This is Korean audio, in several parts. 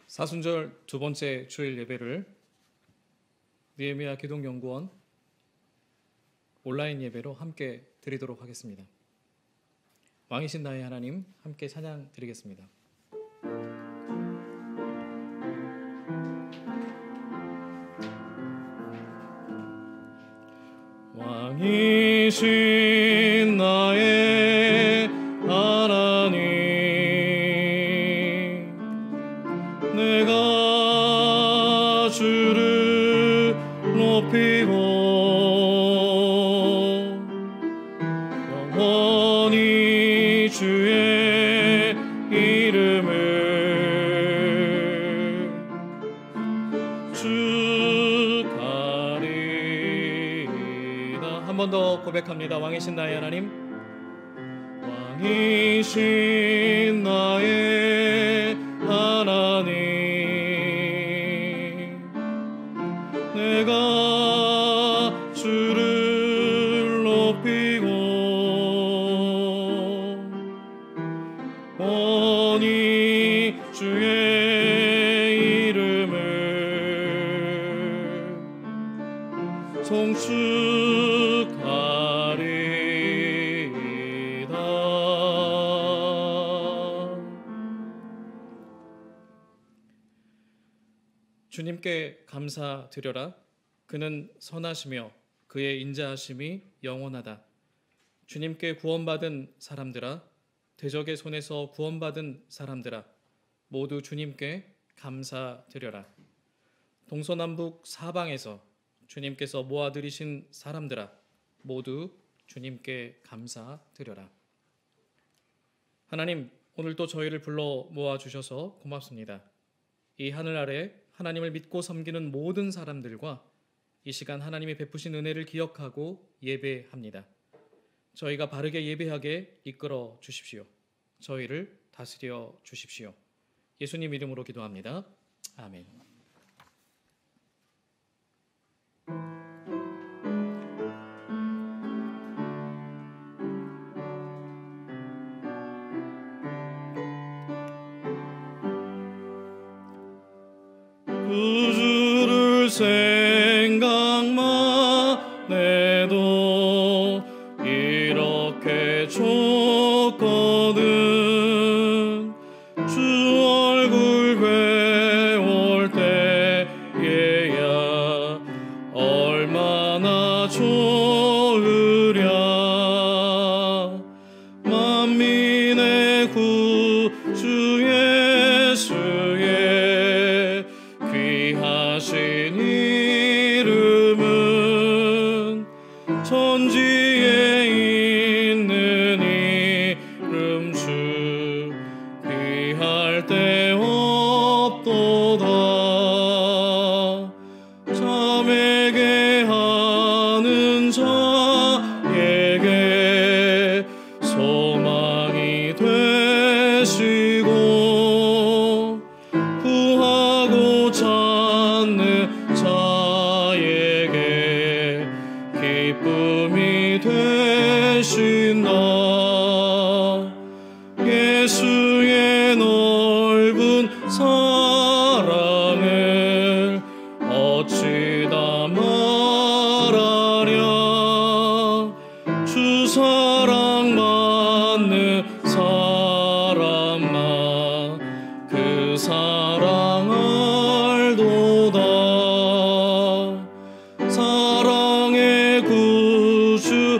사순절 두 번째 주일 예배를 느헤미야 기독연구원 온라인 예배로 함께 드리도록 하겠습니다. 왕이신 나의 하나님, 함께 찬양 드리겠습니다. 왕이신 나의 하나님, 내가 주를 높이고 영원히 주의 이름을 축하리이다. 한 번 더 고백합니다. 왕이신 나의 하나님, 왕이신 나의 하나님, 내가 주를 높이고 영원히 주의 이름을 송축하리이다. 주님께 감사드려라. 그는 선하시며 그의 인자하심이 영원하다. 주님께 구원받은 사람들아, 대적의 손에서 구원받은 사람들아, 모두 주님께 감사드려라. 동서남북 사방에서 주님께서 모아들이신 사람들아, 모두 주님께 감사드려라. 하나님, 오늘도 저희를 불러 모아주셔서 고맙습니다. 이 하늘 아래 하나님을 믿고 섬기는 모든 사람들과 이 시간 하나님이 베푸신 은혜를 기억하고 예배합니다. 저희가 바르게 예배하게 이끌어 주십시오. 저희를 다스려 주십시오. 예수님 이름으로 기도합니다. 아멘. 구주를 생각만 해도 이렇게 좋거든. 주 얼굴 배울 때에야 얼마나 좋으랴. 만민의 구주 예수의 귀하신 이름은 천지에 있는 이름 주 비할 데 없도다. 잠에게 하는 자에게 소망이 되시고 구하고 찾는 자에게 기쁨이 되신다. 예수의 넓은 사랑을 어찌 다 말하랴. 주 사랑 받는 사람만 그 사랑 알도다. 사랑의 구주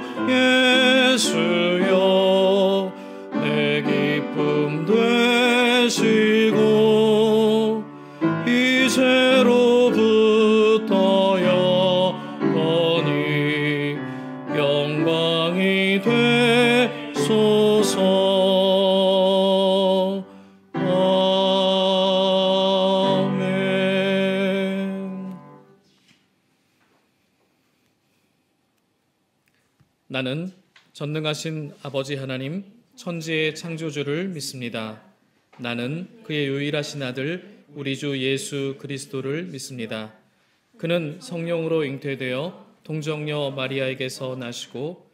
예수여, 내 기쁨 되시고 이제로부터 영원히 영광이 되소서. 나는 전능하신 아버지 하나님, 천지의 창조주를 믿습니다. 나는 그의 유일하신 아들 우리 주 예수 그리스도를 믿습니다. 그는 성령으로 잉태되어 동정녀 마리아에게서 나시고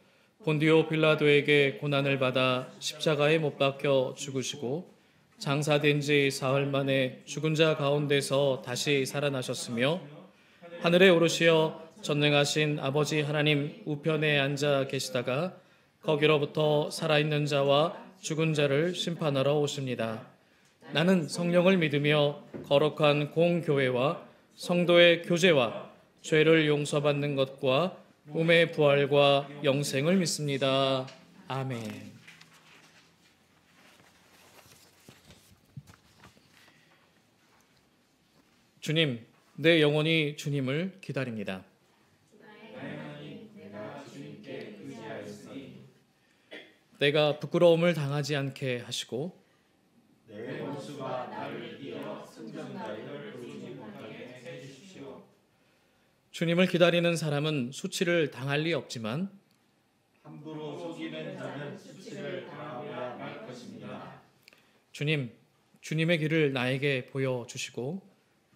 본디오 빌라도에게 고난을 받아 십자가에 못 박혀 죽으시고 장사된 지 사흘 만에 죽은 자 가운데서 다시 살아나셨으며 하늘에 오르시어 전능하신 아버지 하나님 우편에 앉아 계시다가 거기로부터 살아있는 자와 죽은 자를 심판하러 오십니다. 나는 성령을 믿으며 거룩한 공교회와 성도의 교제와 죄를 용서받는 것과 몸의 부활과 영생을 믿습니다. 아멘. 주님, 내 영혼이 주님을 기다립니다. 내가 부끄러움을 당하지 않게 하시고 내 원수가 나를 이어 승전가를 부르지 못하게 해주십시오. 주님을 기다리는 사람은 수치를 당할 리 없지만 함부로 속이는 자는 수치를 당하고야 말 것입니다. 주님, 주님의 길을 나에게 보여주시고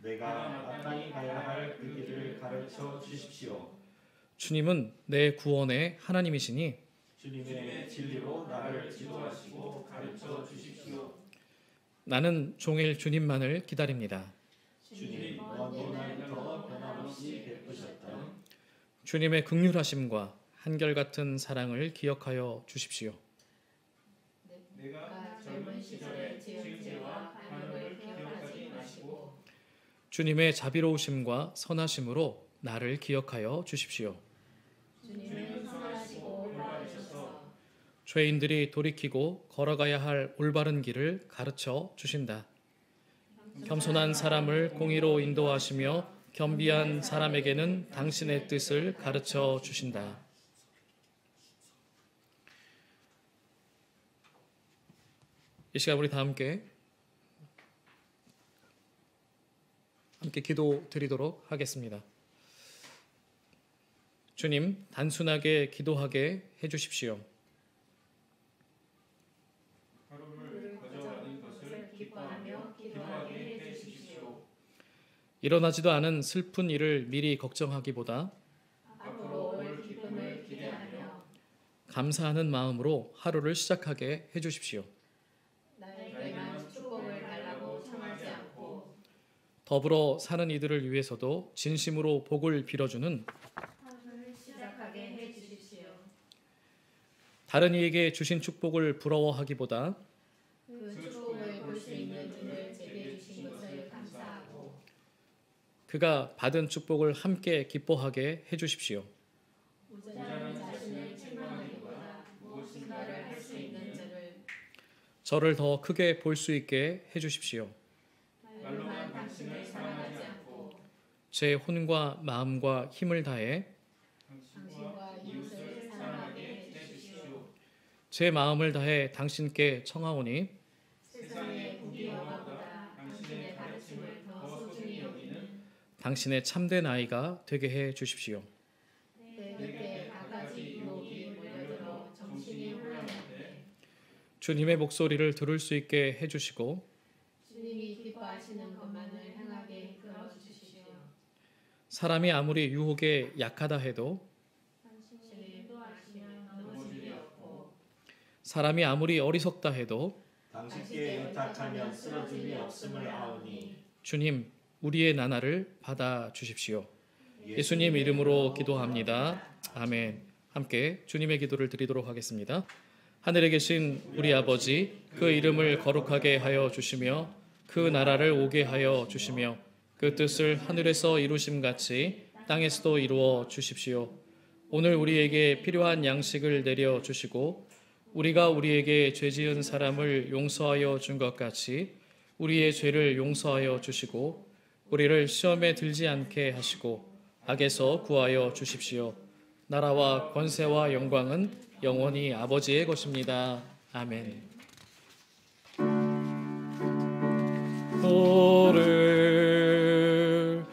내가 마땅히 가야 할 그 길을 가르쳐 주십시오. 주님은 내 구원의 하나님이시니 주님의 진리로 나를 지도하시고 가르쳐 주십시오. 나는 종일 주님만을 기다립니다. 주님 먼 옛날부터 변함없이 베푸셨던 주님의 긍휼하심과 한결같은 사랑을 기억하여 주십시오. 내가 젊은 시절의 지은 죄와 반역을 기억하지 마시고 주님의 자비로우심과 선하심으로 나를 기억하여 주십시오. 주님은 선하시고 올바르셔서 죄인들이 돌이키고 걸어가야 할 올바른 길을 가르쳐 주신다. 겸손한 사람을 공의로 인도하시며 겸비한 사람에게는 당신의 뜻을 가르쳐 주신다. 이 시간 우리 다 함께 기도 드리도록 하겠습니다. 주님, 단순하게 기도하게 해주십시오. 기뻐하며 기도하게 해주십시오. 일어나지도 않은 슬픈 일을 미리 걱정하기보다 앞으로 올 기쁨을 기대하며 감사하는 마음으로 하루를 시작하게 해주십시오. 나에게만 축복을 달라고 청하지 않고 더불어 사는 이들을 위해서도 진심으로 복을 빌어주는 하루를 시작하게 해주십시오. 다른 이에게 주신 축복을 부러워하기보다 그 축복을 볼 수 있는 눈을 제게 주신 것을 감사하고 그가 받은 축복을 함께 기뻐하게 해주십시오. 무자는 자신을 책망하기보다 무엇인가를 할 수 있는 저를 더 크게 볼 수 있게 해주십시오. 말로만 당신을 사랑하지 않고 제 혼과 마음과 힘을 다해 당신과 이웃을 사랑하게 해주십시오. 제 마음을 다해 당신께 청하오니 세상의 무기영화보다 당신의 가르침을 더 소중히 여기는 당신의 참된 아이가 되게 해 주십시오. 내 곁에 갖가지 유혹이 몰려들어 정신이 혼란한데 주님의 목소리를 들을 수 있게 해주시고 주님이 기뻐하시는 것만을 행하게 이끌어 주십시오. 사람이 아무리 유혹에 약하다 해도 당신이 인도하시면 넘어질 리 없고 사람이 아무리 어리석다 해도 당신께 의탁하면 쓰러질 리 없음을 아오니 주님, 우리의 나날을 받아 주십시오. 예수님 이름으로 기도합니다. 아멘. 함께 주님의 기도를 드리도록 하겠습니다. 하늘에 계신 우리 아버지, 그 이름을 거룩하게 하여 주시며 그 나라를 오게 하여 주시며 그 뜻을 하늘에서 이루심 같이 땅에서도 이루어 주십시오. 오늘 우리에게 필요한 양식을 내려 주시고 우리가 우리에게 죄 지은 사람을 용서하여 준 것 같이 우리의 죄를 용서하여 주시고 우리를 시험에 들지 않게 하시고 악에서 구하여 주십시오. 나라와 권세와 영광은 영원히 아버지의 것입니다. 아멘. 노를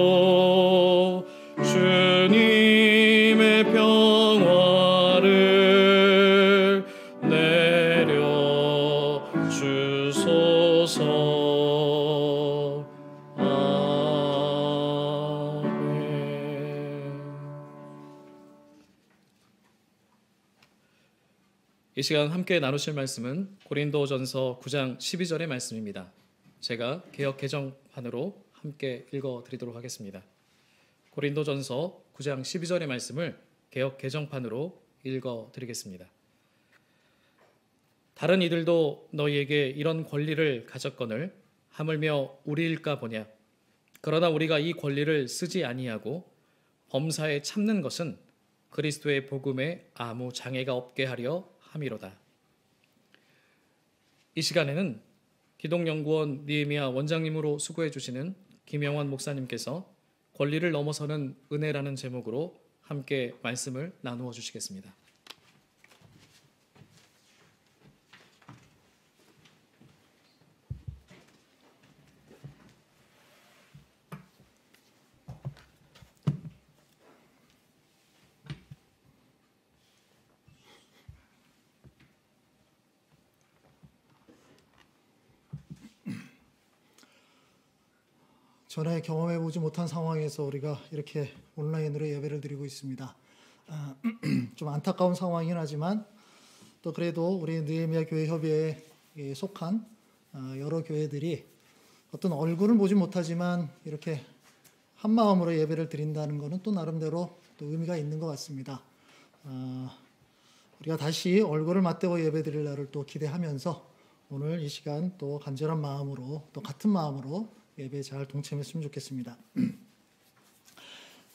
들어주시고 주님의 평화를 내려 주소서. 아멘. 이 시간 함께 나누실 말씀은 고린도전서 9장 12절의 말씀입니다. 제가 개역 개정판으로 함께 읽어드리도록 하겠습니다. 고린도전서 9장 12절의 말씀을 개역 개정판으로 읽어드리겠습니다. 다른 이들도 너희에게 이런 권리를 가졌거늘 하물며 우리일까 보냐. 그러나 우리가 이 권리를 쓰지 아니하고 범사에 참는 것은 그리스도의 복음에 아무 장애가 없게 하려 함이로다. 이 시간에는 기독연구원 느헤미야 원장님으로 수고해 주시는 김영원 목사님께서 권리를 넘어서는 은혜라는 제목으로 함께 말씀을 나누어 주시겠습니다. 전에 경험해보지 못한 상황에서 우리가 이렇게 온라인으로 예배를 드리고 있습니다. 좀 안타까운 상황이긴 하지만 또 그래도 우리 느헤미야 교회 협의회에 속한 여러 교회들이 어떤 얼굴을 보지 못하지만 이렇게 한 마음으로 예배를 드린다는 것은 또 나름대로 또 의미가 있는 것 같습니다. 우리가 다시 얼굴을 맞대고 예배 드릴 날을 또 기대하면서 오늘 이 시간 또 간절한 마음으로 또 같은 마음으로 예배에 잘 동참했으면 좋겠습니다.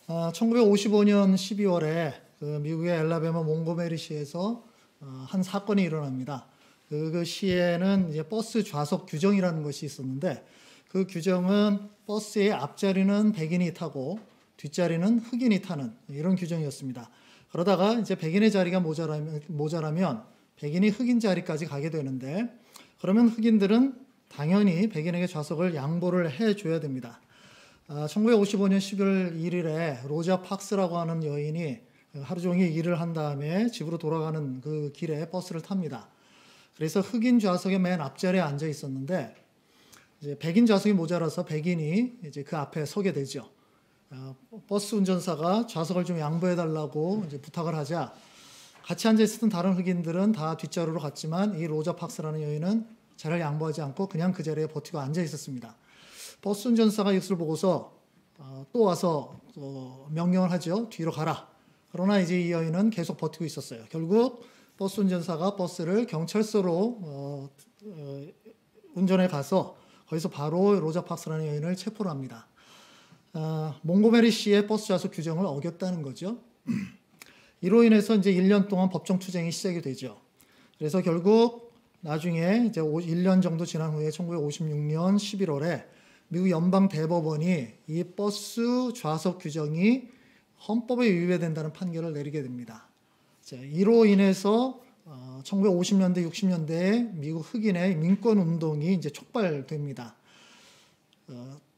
1955년 12월에 미국의 엘라베마 몽고메리시에서 한 사건이 일어납니다. 그 시에는 이제 버스 좌석 규정이라는 것이 있었는데 그 규정은 버스의 앞자리는 백인이 타고 뒷자리는 흑인이 타는 이런 규정이었습니다. 그러다가 이제 백인의 자리가 모자라면 백인이 흑인 자리까지 가게 되는데 그러면 흑인들은 당연히 백인에게 좌석을 양보를 해줘야 됩니다. 1955년 11월 1일에 로자 박스라고 하는 여인이 하루 종일 일을 한 다음에 집으로 돌아가는 그 길에 버스를 탑니다. 그래서 흑인 좌석의 맨 앞자리에 앉아 있었는데 이제 백인 좌석이 모자라서 백인이 이제 그 앞에 서게 되죠. 버스 운전사가 좌석을 좀 양보해달라고 이제 부탁을 하자 같이 앉아 있었던 다른 흑인들은 다 뒷자리로 갔지만 이 로자 박스라는 여인은 자리를 양보하지 않고 그냥 그 자리에 버티고 앉아 있었습니다. 버스 운전사가 이것을 보고서 또 와서 명령을 하죠. 뒤로 가라. 그러나 이제 이 여인은 계속 버티고 있었어요. 결국 버스 운전사가 버스를 경찰서로 운전해 가서 거기서 바로 로자 박스라는 여인을 체포를 합니다. 몽고메리시의 버스 좌석 규정을 어겼다는 거죠. 이로 인해서 이제 1년 동안 법정 투쟁이 시작이 되죠. 그래서 결국 나중에 이제 1년 정도 지난 후에 1956년 11월에 미국 연방 대법원이 이 버스 좌석 규정이 헌법에 위배된다는 판결을 내리게 됩니다. 자, 이로 인해서 1950년대, 60년대에 미국 흑인의 민권 운동이 이제 촉발됩니다.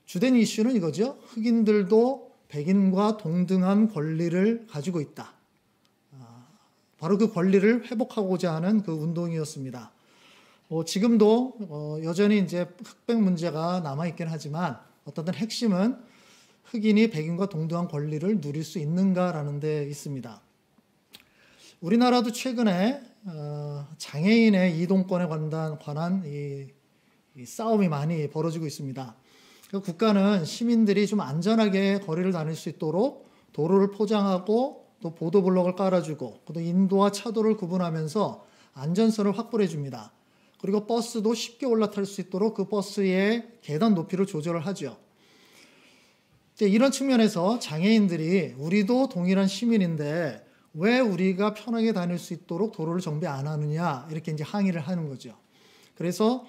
주된 이슈는 이거죠. 흑인들도 백인과 동등한 권리를 가지고 있다. 바로 그 권리를 회복하고자 하는 그 운동이었습니다. 지금도 여전히 이제 흑백 문제가 남아있긴 하지만 어떤 핵심은 흑인이 백인과 동등한 권리를 누릴 수 있는가라는 데 있습니다. 우리나라도 최근에 장애인의 이동권에 관한 이 싸움이 많이 벌어지고 있습니다. 국가는 시민들이 좀 안전하게 거리를 다닐 수 있도록 도로를 포장하고 또 보도블록을 깔아주고 또 인도와 차도를 구분하면서 안전선을 확보해 줍니다. 그리고 버스도 쉽게 올라탈 수 있도록 그 버스의 계단 높이를 조절을 하죠. 이런 측면에서 장애인들이 우리도 동일한 시민인데 왜 우리가 편하게 다닐 수 있도록 도로를 정비 안 하느냐 이렇게 이제 항의를 하는 거죠. 그래서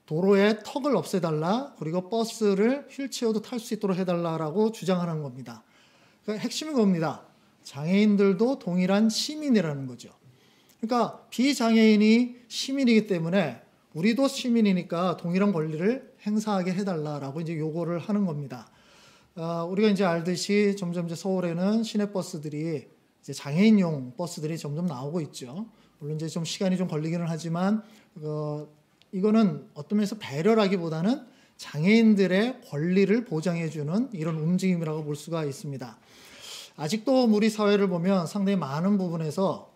도로에 턱을 없애달라 그리고 버스를 휠체어도 탈 수 있도록 해달라라고 주장하는 겁니다. 그러니까 핵심은 겁니다. 장애인들도 동일한 시민이라는 거죠. 그러니까 비장애인이 시민이기 때문에 우리도 시민이니까 동일한 권리를 행사하게 해달라라고 이제 요구를 하는 겁니다. 우리가 이제 알듯이 점점 이제 서울에는 시내버스들이 이제 장애인용 버스들이 점점 나오고 있죠. 물론 이제 좀 시간이 좀 걸리기는 하지만 이거는 어떤 면에서 배려라기보다는 장애인들의 권리를 보장해주는 이런 움직임이라고 볼 수가 있습니다. 아직도 우리 사회를 보면 상당히 많은 부분에서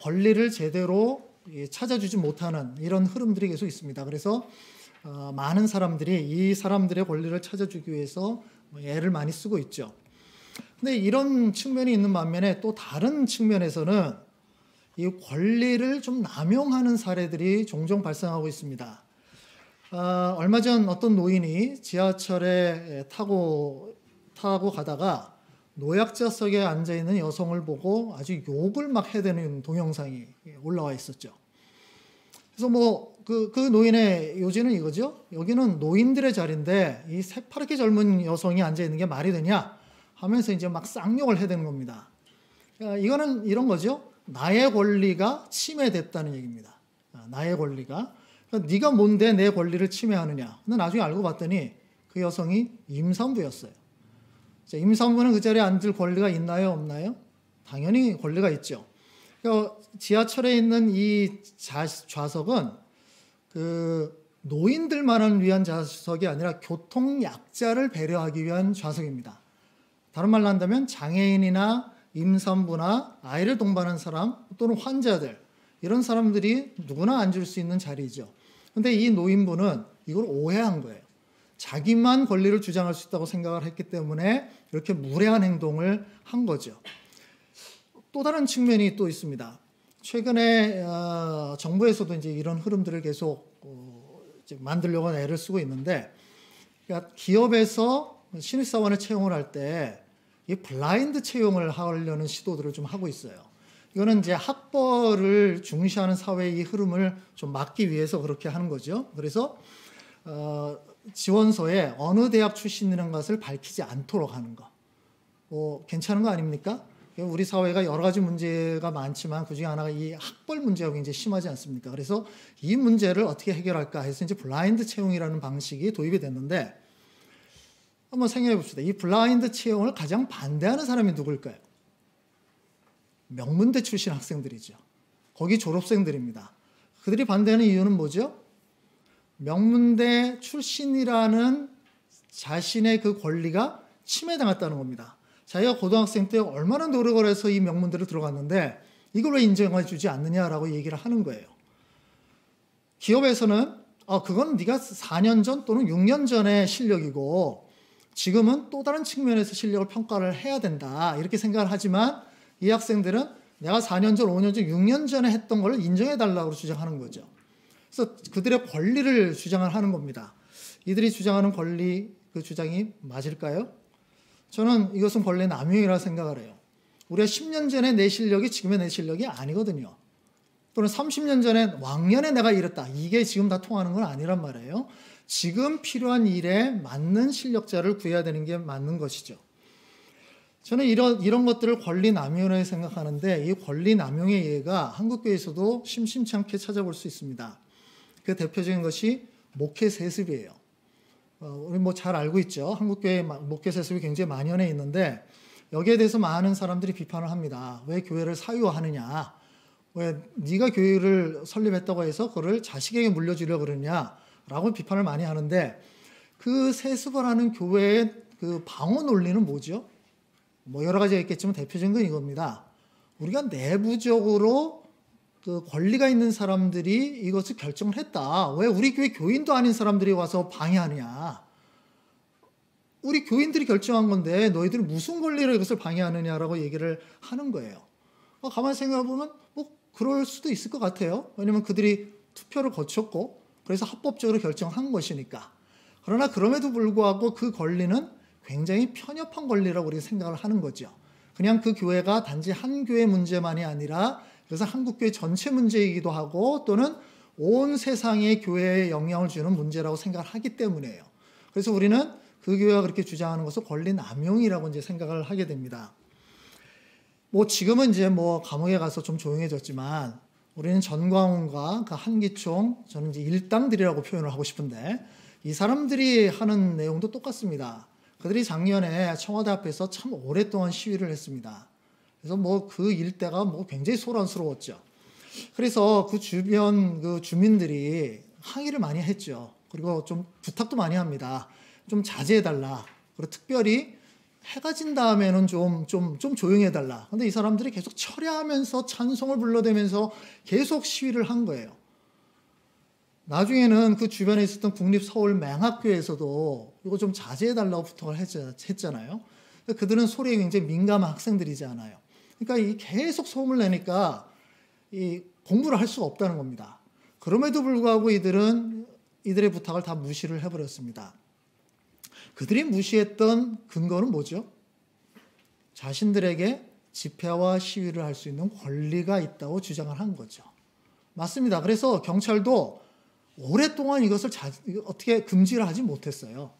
권리를 제대로 찾아주지 못하는 이런 흐름들이 계속 있습니다. 그래서 많은 사람들이 이 사람들의 권리를 찾아주기 위해서 애를 많이 쓰고 있죠. 근데 이런 측면이 있는 반면에 또 다른 측면에서는 이 권리를 좀 남용하는 사례들이 종종 발생하고 있습니다. 얼마 전 어떤 노인이 지하철에 타고 가다가 노약자석에 앉아있는 여성을 보고 아주 욕을 막 해대는 동영상이 올라와 있었죠. 그래서 그 노인의 요지는 이거죠. 여기는 노인들의 자리인데 이 새파랗게 젊은 여성이 앉아있는 게 말이 되냐 하면서 이제 막 쌍욕을 해대는 겁니다. 이거는 이런 거죠. 나의 권리가 침해됐다는 얘기입니다. 나의 권리가. 그러니까 네가 뭔데 내 권리를 침해하느냐. 근데 나중에 알고 봤더니 그 여성이 임산부였어요. 임산부는 그 자리에 앉을 권리가 있나요, 없나요? 당연히 권리가 있죠. 그러니까 지하철에 있는 이 좌석은 그 노인들만을 위한 좌석이 아니라 교통약자를 배려하기 위한 좌석입니다. 다른 말로 한다면 장애인이나 임산부나 아이를 동반한 사람 또는 환자들 이런 사람들이 누구나 앉을 수 있는 자리죠. 그런데 이 노인분은 이걸 오해한 거예요. 자기만 권리를 주장할 수 있다고 생각을 했기 때문에 이렇게 무례한 행동을 한 거죠. 또 다른 측면이 또 있습니다. 최근에 정부에서도 이제 이런 흐름들을 계속 이제 만들려고 애를 쓰고 있는데, 그러니까 기업에서 신입사원을 채용을 할 때 이 블라인드 채용을 하려는 시도들을 좀 하고 있어요. 이거는 이제 학벌을 중시하는 사회의 이 흐름을 좀 막기 위해서 그렇게 하는 거죠. 그래서 지원서에 어느 대학 출신이라는 것을 밝히지 않도록 하는 거. 괜찮은 거 아닙니까? 우리 사회가 여러 가지 문제가 많지만 그중에 하나가 이 학벌 문제가 굉장히 심하지 않습니까? 그래서 이 문제를 어떻게 해결할까 해서 이제 블라인드 채용이라는 방식이 도입이 됐는데, 한번 생각해 봅시다. 이 블라인드 채용을 가장 반대하는 사람이 누굴까요? 명문대 출신 학생들이죠. 거기 졸업생들입니다. 그들이 반대하는 이유는 뭐죠? 명문대 출신이라는 자신의 그 권리가 침해당했다는 겁니다. 자기가 고등학생 때 얼마나 노력을 해서 이 명문대를 들어갔는데 이걸 왜 인정해 주지 않느냐라고 얘기를 하는 거예요. 기업에서는 그건 네가 4년 전 또는 6년 전의 실력이고 지금은 또 다른 측면에서 실력을 평가를 해야 된다 이렇게 생각을 하지만, 이 학생들은 내가 4년 전, 5년 전, 6년 전에 했던 걸 인정해 달라고 주장하는 거죠. 그래서 그들의 권리를 주장을 하는 겁니다. 이들이 주장하는 권리, 그 주장이 맞을까요? 저는 이것은 권리 남용이라고 생각을 해요. 우리가 10년 전에 내 실력이 지금의 내 실력이 아니거든요. 또는 30년 전에 왕년에 내가 이랬다. 이게 지금 다 통하는 건 아니란 말이에요. 지금 필요한 일에 맞는 실력자를 구해야 되는 게 맞는 것이죠. 저는 이런 것들을 권리 남용이라고 생각하는데, 이 권리 남용의 예가 한국교회에서도 심심치 않게 찾아볼 수 있습니다. 그 대표적인 것이 목회 세습이에요. 우리 잘 알고 있죠. 한국교회 목회 세습이 굉장히 만연해 있는데 여기에 대해서 많은 사람들이 비판을 합니다. 왜 교회를 사유화하느냐? 왜 네가 교회를 설립했다고 해서 그걸 자식에게 물려주려고 그러냐라고 비판을 많이 하는데, 그 세습을 하는 교회의 그 방어 논리는 뭐죠? 여러 가지가 있겠지만 대표적인 건 이겁니다. 우리가 내부적으로 그 권리가 있는 사람들이 이것을 결정을 했다. 왜 우리 교회 교인도 아닌 사람들이 와서 방해하느냐? 우리 교인들이 결정한 건데 너희들이 무슨 권리로 이것을 방해하느냐라고 얘기를 하는 거예요. 가만히 생각해보면 그럴 수도 있을 것 같아요. 왜냐하면 그들이 투표를 거쳤고 그래서 합법적으로 결정한 것이니까. 그러나 그럼에도 불구하고 그 권리는 굉장히 편협한 권리라고 우리가 생각을 하는 거죠. 그냥 그 교회가 단지 한 교회 문제만이 아니라 그래서 한국교회 전체 문제이기도 하고 또는 온 세상의 교회에 영향을 주는 문제라고 생각을 하기 때문이에요. 그래서 우리는 그 교회가 그렇게 주장하는 것을 권리 남용이라고 이제 생각을 하게 됩니다. 지금은 이제 감옥에 가서 좀 조용해졌지만 우리는 전광훈과 그 한기총, 저는 이제 일당들이라고 표현을 하고 싶은데 이 사람들이 하는 내용도 똑같습니다. 그들이 작년에 청와대 앞에서 참 오랫동안 시위를 했습니다. 그래서 그 일대가 굉장히 소란스러웠죠. 그래서 그 주변 그 주민들이 항의를 많이 했죠. 그리고 좀 부탁도 많이 합니다. 좀 자제해달라. 그리고 특별히 해가 진 다음에는 좀 조용히 해달라. 근데 이 사람들이 계속 철야하면서 찬송을 불러대면서 계속 시위를 한 거예요. 나중에는 그 주변에 있었던 국립서울맹학교에서도 이거 좀 자제해달라고 부탁을 했잖아요. 그들은 소리에 굉장히 민감한 학생들이지 않아요. 그러니까 이 계속 소음을 내니까 이 공부를 할 수가 없다는 겁니다. 그럼에도 불구하고 이들의 부탁을 다 무시를 해버렸습니다. 그들이 무시했던 근거는 뭐죠? 자신들에게 집회와 시위를 할 수 있는 권리가 있다고 주장을 한 거죠. 맞습니다. 그래서 경찰도 오랫동안 이것을 어떻게 금지를 하지 못했어요.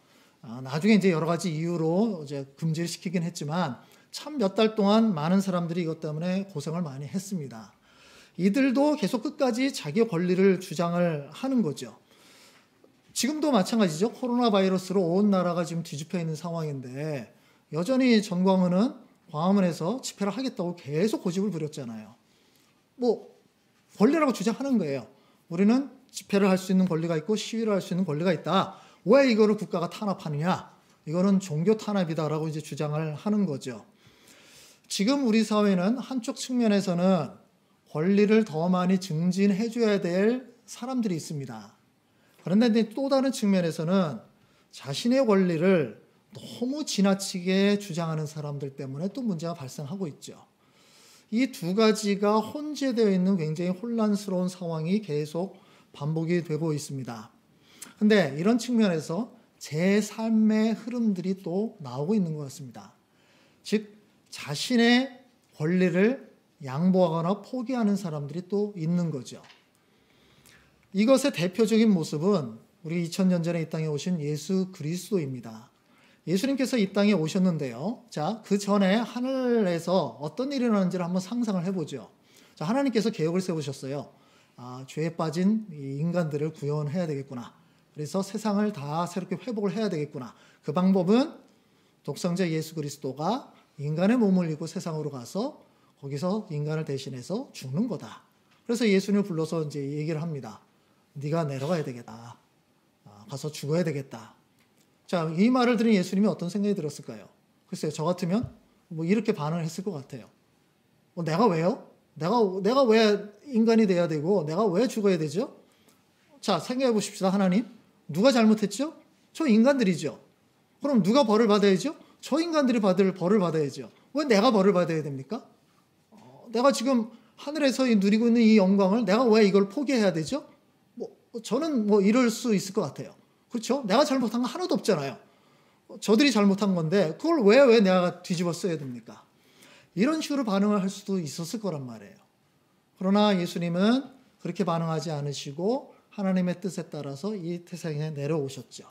나중에 이제 여러 가지 이유로 이제 금지를 시키긴 했지만 참 몇 달 동안 많은 사람들이 이것 때문에 고생을 많이 했습니다. 이들도 계속 끝까지 자기 권리를 주장을 하는 거죠. 지금도 마찬가지죠. 코로나 바이러스로 온 나라가 지금 뒤집혀 있는 상황인데 여전히 전광훈은 광화문에서 집회를 하겠다고 계속 고집을 부렸잖아요. 뭐 권리라고 주장하는 거예요. 우리는 집회를 할 수 있는 권리가 있고 시위를 할 수 있는 권리가 있다. 왜 이거를 국가가 탄압하느냐? 이거는 종교 탄압이다라고 이제 주장을 하는 거죠. 지금 우리 사회는 한쪽 측면에서는 권리를 더 많이 증진해줘야 될 사람들이 있습니다. 그런데 또 다른 측면에서는 자신의 권리를 너무 지나치게 주장하는 사람들 때문에 또 문제가 발생하고 있죠. 이 두 가지가 혼재되어 있는 굉장히 혼란스러운 상황이 계속 반복이 되고 있습니다. 근데 이런 측면에서 제 삶의 흐름들이 또 나오고 있는 것 같습니다. 즉, 자신의 권리를 양보하거나 포기하는 사람들이 또 있는 거죠. 이것의 대표적인 모습은 우리 2000년 전에 이 땅에 오신 예수 그리스도입니다. 예수님께서 이 땅에 오셨는데요. 자, 그 전에 하늘에서 어떤 일이 일어나는지를 한번 상상을 해보죠. 자, 하나님께서 계획을 세우셨어요. 죄에 빠진 이 인간들을 구원해야 되겠구나. 그래서 세상을 다 새롭게 회복을 해야 되겠구나. 그 방법은 독생자 예수 그리스도가 인간의 몸을 입고 세상으로 가서 거기서 인간을 대신해서 죽는 거다. 그래서 예수님을 불러서 이제 얘기를 합니다. 네가 내려가야 되겠다. 가서 죽어야 되겠다. 자, 이 말을 들은 예수님이 어떤 생각이 들었을까요? 글쎄요, 저 같으면 뭐 이렇게 반응을 했을 것 같아요. 내가 왜요? 내가 왜 인간이 돼야 되고 내가 왜 죽어야 되죠? 자, 생각해 보십시다. 하나님, 누가 잘못했죠? 저 인간들이죠. 그럼 누가 벌을 받아야죠? 저 인간들이 받을 벌을 받아야죠. 왜 내가 벌을 받아야 됩니까? 내가 지금 하늘에서 누리고 있는 이 영광을 내가 왜 이걸 포기해야 되죠? 저는 이럴 수 있을 것 같아요. 그렇죠? 내가 잘못한 거 하나도 없잖아요. 저들이 잘못한 건데 그걸 왜 내가 뒤집어 써야 됩니까? 이런 식으로 반응을 할 수도 있었을 거란 말이에요. 그러나 예수님은 그렇게 반응하지 않으시고 하나님의 뜻에 따라서 이 세상에 내려오셨죠.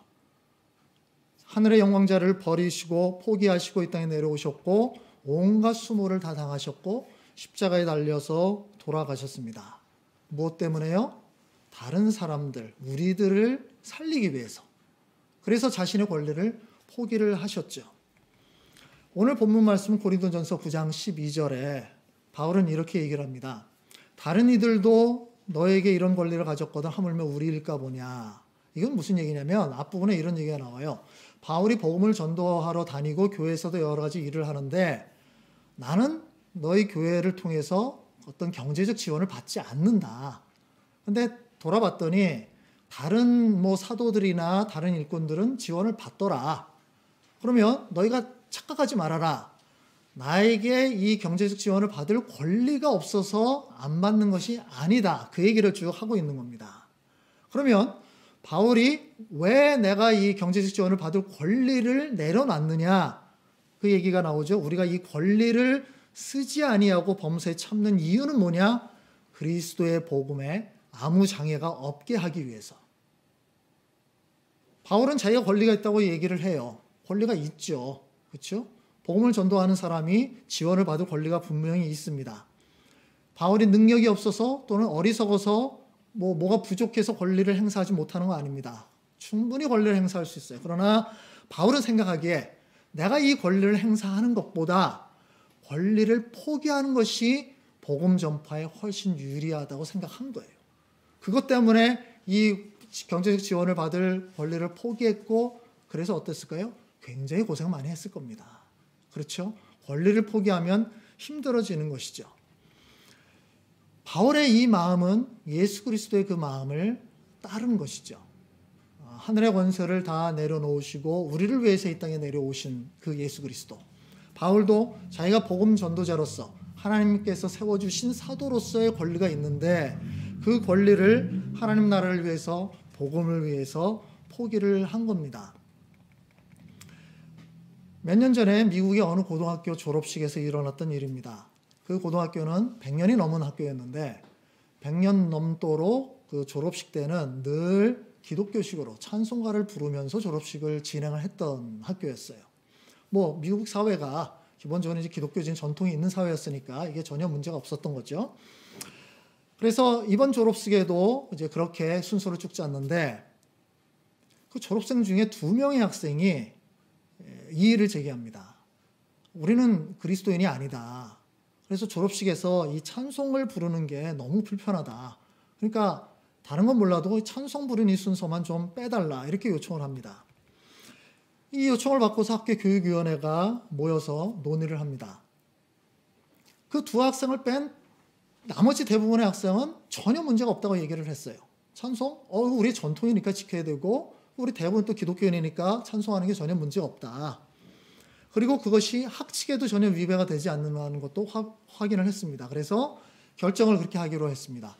하늘의 영광자를 버리시고 포기하시고 이 땅에 내려오셨고 온갖 수모를 다 당하셨고 십자가에 달려서 돌아가셨습니다. 무엇 때문에요? 다른 사람들, 우리들을 살리기 위해서. 그래서 자신의 권리를 포기를 하셨죠. 오늘 본문 말씀은 고린도전서 9장 12절에 바울은 이렇게 얘기를 합니다. 다른 이들도 너에게 이런 권리를 가졌거든 하물며 우리일까 보냐. 이건 무슨 얘기냐면 앞부분에 이런 얘기가 나와요. 바울이 복음을 전도하러 다니고 교회에서도 여러 가지 일을 하는데 나는 너희 교회를 통해서 어떤 경제적 지원을 받지 않는다. 근데 돌아봤더니 다른 사도들이나 다른 일꾼들은 지원을 받더라. 그러면 너희가 착각하지 말아라. 나에게 이 경제적 지원을 받을 권리가 없어서 안 받는 것이 아니다. 그 얘기를 쭉 하고 있는 겁니다. 그러면 바울이 왜 내가 이 경제적 지원을 받을 권리를 내려놨느냐? 그 얘기가 나오죠. 우리가 이 권리를 쓰지 아니하고 범사에 참는 이유는 뭐냐? 그리스도의 복음에 아무 장애가 없게 하기 위해서. 바울은 자기가 권리가 있다고 얘기를 해요. 권리가 있죠. 그렇죠? 복음을 전도하는 사람이 지원을 받을 권리가 분명히 있습니다. 바울이 능력이 없어서 또는 어리석어서 뭐가 부족해서 권리를 행사하지 못하는 거 아닙니다. 충분히 권리를 행사할 수 있어요. 그러나 바울은 생각하기에 내가 이 권리를 행사하는 것보다 권리를 포기하는 것이 복음 전파에 훨씬 유리하다고 생각한 거예요. 그것 때문에 이 경제적 지원을 받을 권리를 포기했고 그래서 어땠을까요? 굉장히 고생 많이 했을 겁니다. 그렇죠? 권리를 포기하면 힘들어지는 것이죠. 바울의 이 마음은 예수 그리스도의 그 마음을 따른 것이죠. 하늘의 권세를 다 내려놓으시고 우리를 위해서 이 땅에 내려오신 그 예수 그리스도. 바울도 자기가 복음 전도자로서 하나님께서 세워주신 사도로서의 권리가 있는데 그 권리를 하나님 나라를 위해서 복음을 위해서 포기를 한 겁니다. 몇 년 전에 미국의 어느 고등학교 졸업식에서 일어났던 일입니다. 그 고등학교는 100년이 넘은 학교였는데 100년 넘도록 그 졸업식 때는 늘 기독교식으로 찬송가를 부르면서 졸업식을 진행을 했던 학교였어요. 뭐 미국 사회가 기본적으로 이제 기독교적인 전통이 있는 사회였으니까 이게 전혀 문제가 없었던 거죠. 그래서 이번 졸업식에도 이제 그렇게 순서를 쭉 짰는데 그 졸업생 중에 2명의 학생이 이의를 제기합니다. 우리는 그리스도인이 아니다. 그래서 졸업식에서 이 찬송을 부르는 게 너무 불편하다. 그러니까 다른 건 몰라도 찬송 부르는 이 순서만 좀 빼달라. 이렇게 요청을 합니다. 이 요청을 받고서 학교 교육위원회가 모여서 논의를 합니다. 그 2 학생을 뺀 나머지 대부분의 학생은 전혀 문제가 없다고 얘기를 했어요. 찬송? 우리 전통이니까 지켜야 되고 우리 대부분 또 기독교인이니까 찬송하는 게 전혀 문제가 없다. 그리고 그것이 학칙에도 전혀 위배가 되지 않는다는 것도 확인을 했습니다. 그래서 결정을 그렇게 하기로 했습니다.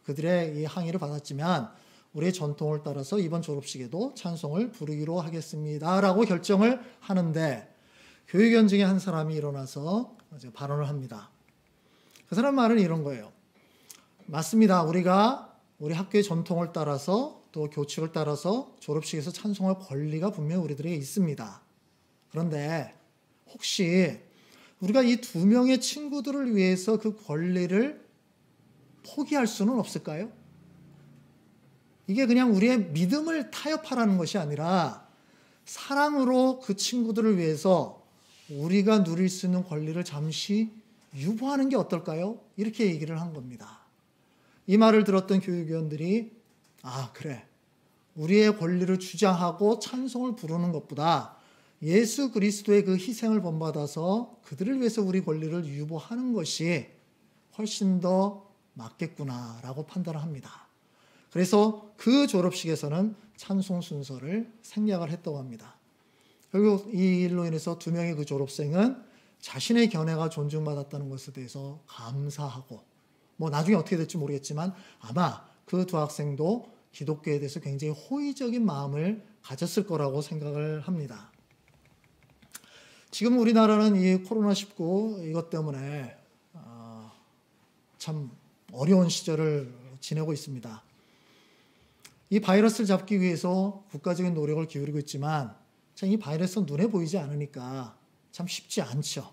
그들의 이 항의를 받았지만 우리의 전통을 따라서 이번 졸업식에도 찬송을 부르기로 하겠습니다. 라고 결정을 하는데 교육위원 중에 한 사람이 일어나서 이제 발언을 합니다. 그 사람 말은 이런 거예요. 맞습니다. 우리가 우리 학교의 전통을 따라서 또 교칙을 따라서 졸업식에서 찬송할 권리가 분명히 우리들에게 있습니다. 그런데 혹시 우리가 이 2명의 친구들을 위해서 그 권리를 포기할 수는 없을까요? 이게 그냥 우리의 믿음을 타협하라는 것이 아니라 사랑으로 그 친구들을 위해서 우리가 누릴 수 있는 권리를 잠시 유보하는 게 어떨까요? 이렇게 얘기를 한 겁니다. 이 말을 들었던 교육위원들이 그래. 우리의 권리를 주장하고 찬송을 부르는 것보다 예수 그리스도의 그 희생을 본받아서 그들을 위해서 우리 권리를 유보하는 것이 훨씬 더 맞겠구나라고 판단을 합니다. 그래서 그 졸업식에서는 찬송 순서를 생략을 했다고 합니다. 결국 이 일로 인해서 2명의 그 졸업생은 자신의 견해가 존중받았다는 것에 대해서 감사하고 나중에 어떻게 될지 모르겠지만 아마 그 2 학생도 기독교에 대해서 굉장히 호의적인 마음을 가졌을 거라고 생각을 합니다. 지금 우리나라는 이 코로나19 이것 때문에 참 어려운 시절을 지내고 있습니다. 이 바이러스를 잡기 위해서 국가적인 노력을 기울이고 있지만 참 이 바이러스는 눈에 보이지 않으니까 참 쉽지 않죠.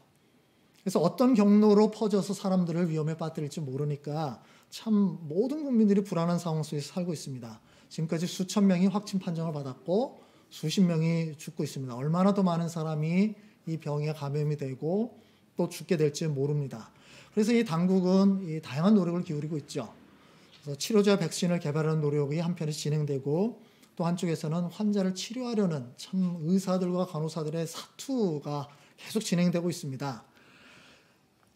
그래서 어떤 경로로 퍼져서 사람들을 위험에 빠뜨릴지 모르니까 참 모든 국민들이 불안한 상황 속에서 살고 있습니다. 지금까지 수천 명이 확진 판정을 받았고 수십 명이 죽고 있습니다. 얼마나 더 많은 사람이 이 병에 감염이 되고 또 죽게 될지 모릅니다. 그래서 이 당국은 이 다양한 노력을 기울이고 있죠. 그래서 치료제 백신을 개발하는 노력이 한편에서 진행되고 또 한쪽에서는 환자를 치료하려는 참 의사들과 간호사들의 사투가 계속 진행되고 있습니다.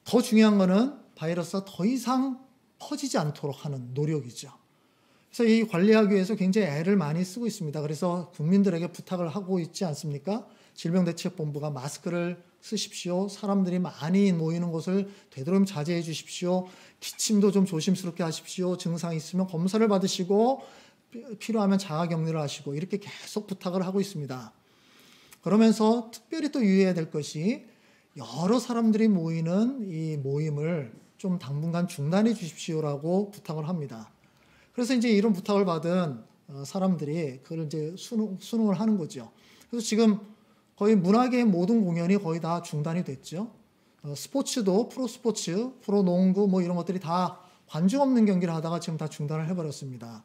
더 중요한 것은 바이러스가 더 이상 퍼지지 않도록 하는 노력이죠. 그래서 이 관리하기 위해서 굉장히 애를 많이 쓰고 있습니다. 그래서 국민들에게 부탁을 하고 있지 않습니까? 질병대책본부가 마스크를 쓰십시오. 사람들이 많이 모이는 곳을 되도록 자제해 주십시오. 기침도 좀 조심스럽게 하십시오. 증상이 있으면 검사를 받으시고 필요하면 자가격리를 하시고 이렇게 계속 부탁을 하고 있습니다. 그러면서 특별히 또 유의해야 될 것이 여러 사람들이 모이는 이 모임을 좀 당분간 중단해 주십시오라고 부탁을 합니다. 그래서 이제 이런 부탁을 받은 사람들이 그걸 이제 수능을 하는 거죠. 그래서 지금 거의 문화계의 모든 공연이 거의 다 중단이 됐죠. 스포츠도 프로스포츠, 프로농구 이런 것들이 다 관중 없는 경기를 하다가 지금 다 중단을 해버렸습니다.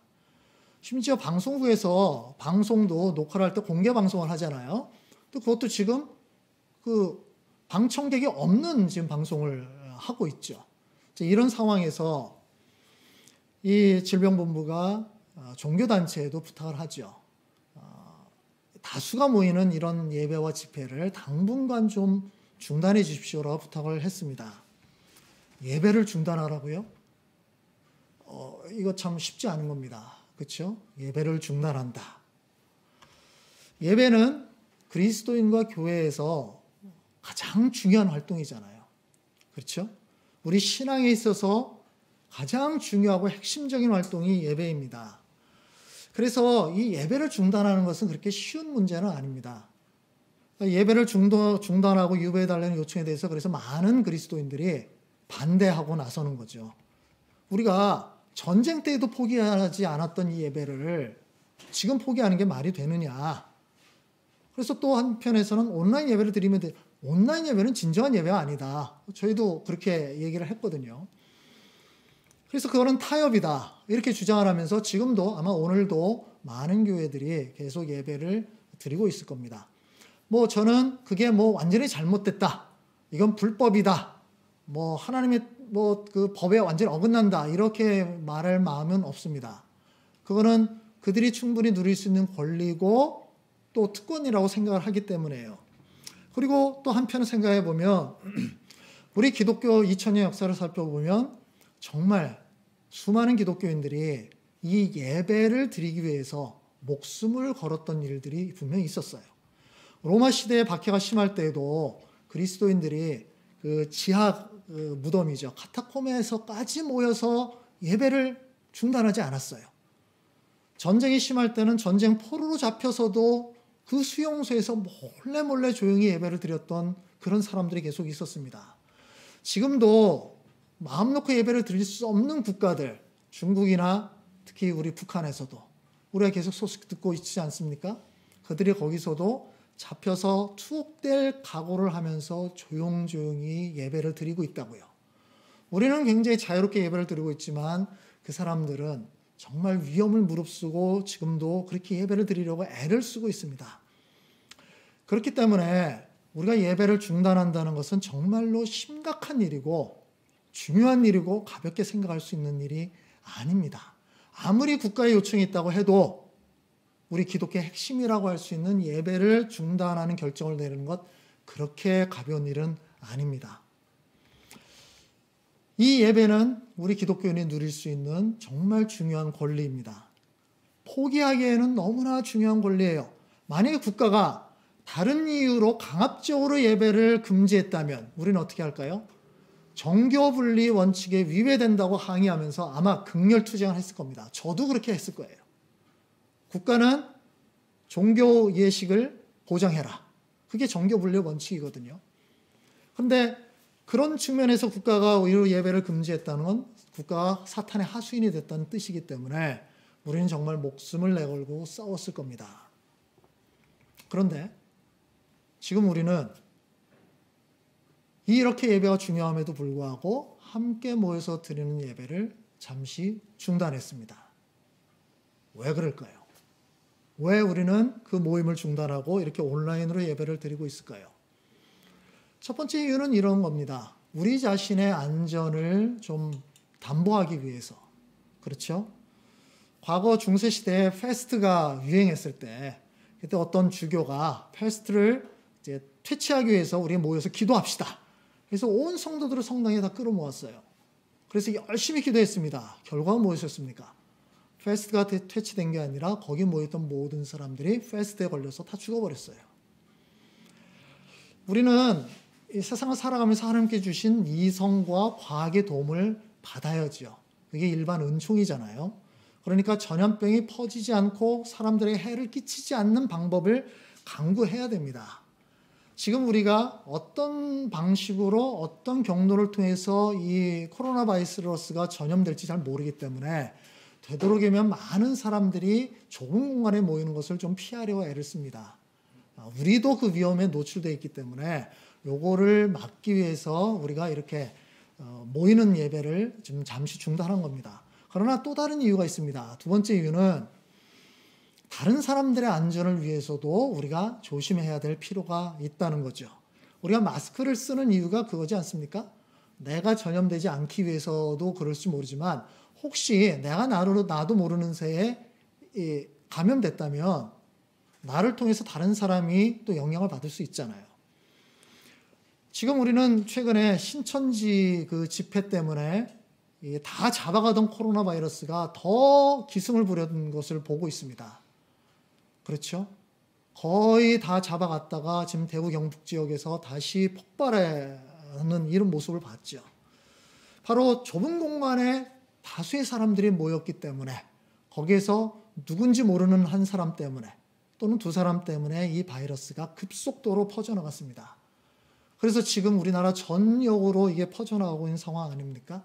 심지어 방송국에서 방송도 녹화를 할 때 공개 방송을 하잖아요. 또 그것도 지금 그 방청객이 없는 지금 방송을 하고 있죠. 이런 상황에서 이 질병본부가 종교단체에도 부탁을 하죠. 다수가 모이는 이런 예배와 집회를 당분간 좀 중단해 주십시오라고 부탁을 했습니다. 예배를 중단하라고요? 이거 참 쉽지 않은 겁니다. 그렇죠? 예배를 중단한다. 예배는 그리스도인과 교회에서 가장 중요한 활동이잖아요. 그렇죠? 우리 신앙에 있어서 가장 중요하고 핵심적인 활동이 예배입니다. 그래서 이 예배를 중단하는 것은 그렇게 쉬운 문제는 아닙니다. 예배를 중단하고 유배해달라는 요청에 대해서 그래서 많은 그리스도인들이 반대하고 나서는 거죠. 우리가 전쟁 때에도 포기하지 않았던 이 예배를 지금 포기하는 게 말이 되느냐. 그래서 또 한편에서는 온라인 예배를 드리면 온라인 예배는 진정한 예배가 아니다. 저희도 그렇게 얘기를 했거든요. 그래서 그거는 타협이다. 이렇게 주장을 하면서 지금도 아마 오늘도 많은 교회들이 계속 예배를 드리고 있을 겁니다. 저는 그게 완전히 잘못됐다. 이건 불법이다. 하나님의 그 법에 완전히 어긋난다. 이렇게 말할 마음은 없습니다. 그거는 그들이 충분히 누릴 수 있는 권리고 또 특권이라고 생각을 하기 때문에요. 그리고 또 한편 생각해 보면 우리 기독교 2000년 역사를 살펴보면 정말 수많은 기독교인들이 이 예배를 드리기 위해서 목숨을 걸었던 일들이 분명히 있었어요. 로마 시대의 박해가 심할 때에도 그리스도인들이 그 지하 무덤이죠. 카타콤에서까지 모여서 예배를 중단하지 않았어요. 전쟁이 심할 때는 전쟁 포로로 잡혀서도 그 수용소에서 몰래 조용히 예배를 드렸던 그런 사람들이 계속 있었습니다. 지금도 마음 놓고 예배를 드릴 수 없는 국가들, 중국이나 특히 우리 북한에서도 우리가 계속 소식 듣고 있지 않습니까? 그들이 거기서도 잡혀서 투옥될 각오를 하면서 조용조용히 예배를 드리고 있다고요. 우리는 굉장히 자유롭게 예배를 드리고 있지만 그 사람들은 정말 위험을 무릅쓰고 지금도 그렇게 예배를 드리려고 애를 쓰고 있습니다. 그렇기 때문에 우리가 예배를 중단한다는 것은 정말로 심각한 일이고 중요한 일이고 가볍게 생각할 수 있는 일이 아닙니다. 아무리 국가의 요청이 있다고 해도 우리 기독교의 핵심이라고 할 수 있는 예배를 중단하는 결정을 내리는 것 그렇게 가벼운 일은 아닙니다. 이 예배는 우리 기독교인이 누릴 수 있는 정말 중요한 권리입니다. 포기하기에는 너무나 중요한 권리예요. 만약에 국가가 다른 이유로 강압적으로 예배를 금지했다면 우리는 어떻게 할까요? 정교분리 원칙에 위배된다고 항의하면서 아마 극렬투쟁을 했을 겁니다. 저도 그렇게 했을 거예요. 국가는 종교 예식을 보장해라. 그게 정교분리 원칙이거든요. 그런데 그런 측면에서 국가가 오히려 예배를 금지했다는 건 국가가 사탄의 하수인이 됐다는 뜻이기 때문에 우리는 정말 목숨을 내걸고 싸웠을 겁니다. 그런데 지금 우리는 이렇게 예배가 중요함에도 불구하고 함께 모여서 드리는 예배를 잠시 중단했습니다. 왜 그럴까요? 왜 우리는 그 모임을 중단하고 이렇게 온라인으로 예배를 드리고 있을까요? 첫 번째 이유는 이런 겁니다. 우리 자신의 안전을 좀 담보하기 위해서. 그렇죠? 과거 중세시대에 패스트가 유행했을 때 그때 어떤 주교가 패스트를 이제 퇴치하기 위해서 우리 모여서 기도합시다. 그래서 온 성도들을 성당에 다 끌어모았어요. 그래서 열심히 기도했습니다. 결과가 무엇이었습니까? 패스트가 퇴치된 게 아니라 거기 모였던 모든 사람들이 패스트에 걸려서 다 죽어버렸어요. 우리는 이 세상을 살아가면서 하나님께 주신 이성과 과학의 도움을 받아야죠. 그게 일반 은총이잖아요. 그러니까 전염병이 퍼지지 않고 사람들에게 해를 끼치지 않는 방법을 강구해야 됩니다. 지금 우리가 어떤 방식으로 어떤 경로를 통해서 이 코로나 바이러스가 전염될지 잘 모르기 때문에 되도록이면 많은 사람들이 좁은 공간에 모이는 것을 좀 피하려고 애를 씁니다. 우리도 그 위험에 노출되어 있기 때문에 요거를 막기 위해서 우리가 이렇게 모이는 예배를 좀 잠시 중단한 겁니다. 그러나 또 다른 이유가 있습니다. 두 번째 이유는 다른 사람들의 안전을 위해서도 우리가 조심해야 될 필요가 있다는 거죠. 우리가 마스크를 쓰는 이유가 그거지 않습니까? 내가 전염되지 않기 위해서도 그럴지 모르지만 혹시 내가 나도 모르는 새에 감염됐다면 나를 통해서 다른 사람이 또 영향을 받을 수 있잖아요. 지금 우리는 최근에 신천지 그 집회 때문에 다 잡아가던 코로나 바이러스가 더 기승을 부렸던 것을 보고 있습니다. 그렇죠? 거의 다 잡아갔다가 지금 대구 경북 지역에서 다시 폭발하는 이런 모습을 봤죠. 바로 좁은 공간에 다수의 사람들이 모였기 때문에 거기에서 누군지 모르는 한 사람 때문에 또는 두 사람 때문에 이 바이러스가 급속도로 퍼져나갔습니다. 그래서 지금 우리나라 전역으로 이게 퍼져나가고 있는 상황 아닙니까?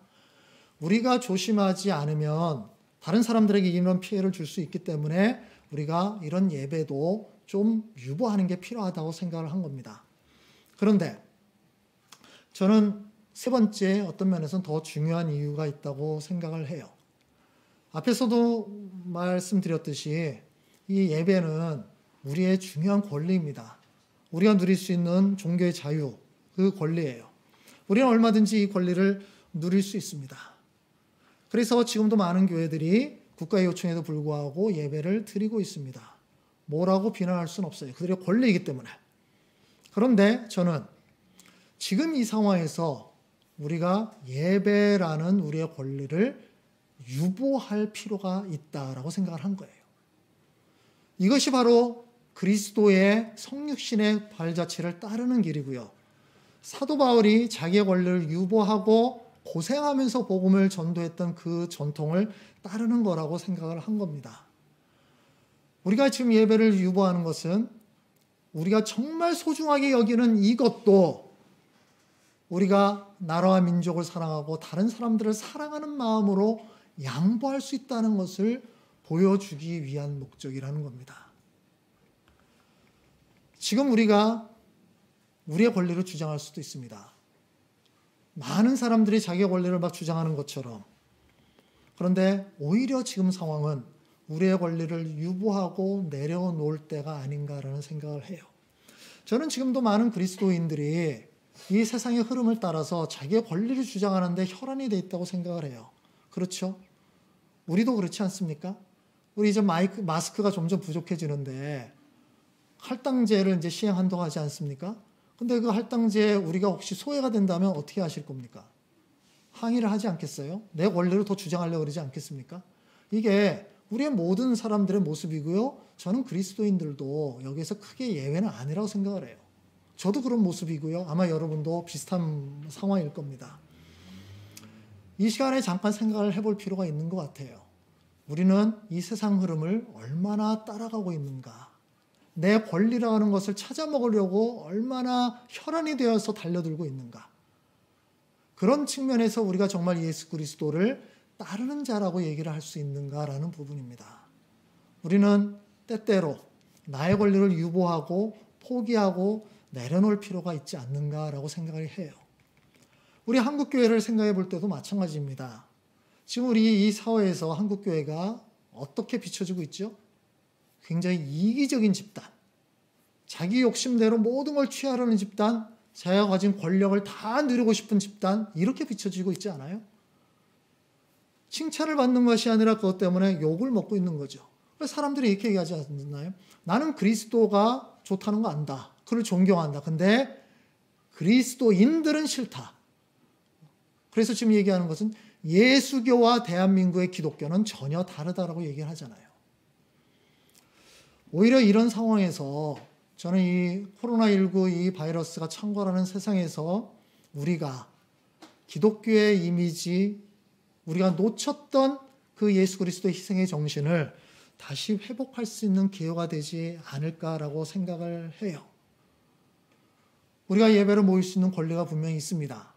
우리가 조심하지 않으면 다른 사람들에게 이런 피해를 줄 수 있기 때문에 우리가 이런 예배도 좀 유보하는 게 필요하다고 생각을 한 겁니다. 그런데 저는 세 번째 어떤 면에서는 더 중요한 이유가 있다고 생각을 해요. 앞에서도 말씀드렸듯이 이 예배는 우리의 중요한 권리입니다. 우리가 누릴 수 있는 종교의 자유, 그 권리예요. 우리는 얼마든지 이 권리를 누릴 수 있습니다. 그래서 지금도 많은 교회들이 국가의 요청에도 불구하고 예배를 드리고 있습니다. 뭐라고 비난할 수는 없어요. 그들의 권리이기 때문에. 그런데 저는 지금 이 상황에서 우리가 예배라는 우리의 권리를 유보할 필요가 있다라고 생각을 한 거예요. 이것이 바로 그리스도의 성육신의 발자취를 따르는 길이고요. 사도 바울이 자기의 권리를 유보하고 고생하면서 복음을 전도했던 그 전통을 따르는 거라고 생각을 한 겁니다. 우리가 지금 예배를 유보하는 것은 우리가 정말 소중하게 여기는 이것도 우리가 나라와 민족을 사랑하고 다른 사람들을 사랑하는 마음으로 양보할 수 있다는 것을 보여주기 위한 목적이라는 겁니다. 지금 우리가 우리의 권리를 주장할 수도 있습니다. 많은 사람들이 자기의 권리를 막 주장하는 것처럼. 그런데 오히려 지금 상황은 우리의 권리를 유보하고 내려놓을 때가 아닌가라는 생각을 해요. 저는 지금도 많은 그리스도인들이 이 세상의 흐름을 따라서 자기의 권리를 주장하는데 혈안이 돼 있다고 생각을 해요. 그렇죠? 우리도 그렇지 않습니까? 우리 이제 마스크가 점점 부족해지는데 할당제를 이제 시행한다고 하지 않습니까? 근데 그 할당제 우리가 혹시 소외가 된다면 어떻게 하실 겁니까? 항의를 하지 않겠어요? 내 권리를 더 주장하려고 그러지 않겠습니까? 이게 우리의 모든 사람들의 모습이고요. 저는 그리스도인들도 여기에서 크게 예외는 아니라고 생각을 해요. 저도 그런 모습이고요. 아마 여러분도 비슷한 상황일 겁니다. 이 시간에 잠깐 생각을 해볼 필요가 있는 것 같아요. 우리는 이 세상 흐름을 얼마나 따라가고 있는가? 내 권리라는 것을 찾아먹으려고 얼마나 혈안이 되어서 달려들고 있는가? 그런 측면에서 우리가 정말 예수 그리스도를 따르는 자라고 얘기를 할 수 있는가라는 부분입니다. 우리는 때때로 나의 권리를 유보하고 포기하고 내려놓을 필요가 있지 않는가라고 생각을 해요. 우리 한국교회를 생각해 볼 때도 마찬가지입니다. 지금 우리 이 사회에서 한국교회가 어떻게 비춰지고 있죠? 굉장히 이기적인 집단, 자기 욕심대로 모든 걸 취하려는 집단, 자기가 가진 권력을 다 누리고 싶은 집단, 이렇게 비춰지고 있지 않아요? 칭찬을 받는 것이 아니라 그것 때문에 욕을 먹고 있는 거죠. 사람들이 이렇게 얘기하지 않나요? 나는 그리스도가 좋다는 거 안다. 그를 존경한다. 근데 그리스도인들은 싫다. 그래서 지금 얘기하는 것은 예수교와 대한민국의 기독교는 전혀 다르다라고 얘기를 하잖아요. 오히려 이런 상황에서 저는 이 코로나19 이 바이러스가 창궐하는 세상에서 우리가 기독교의 이미지, 우리가 놓쳤던 그 예수 그리스도의 희생의 정신을 다시 회복할 수 있는 기회가 되지 않을까라고 생각을 해요. 우리가 예배를 모일 수 있는 권리가 분명히 있습니다.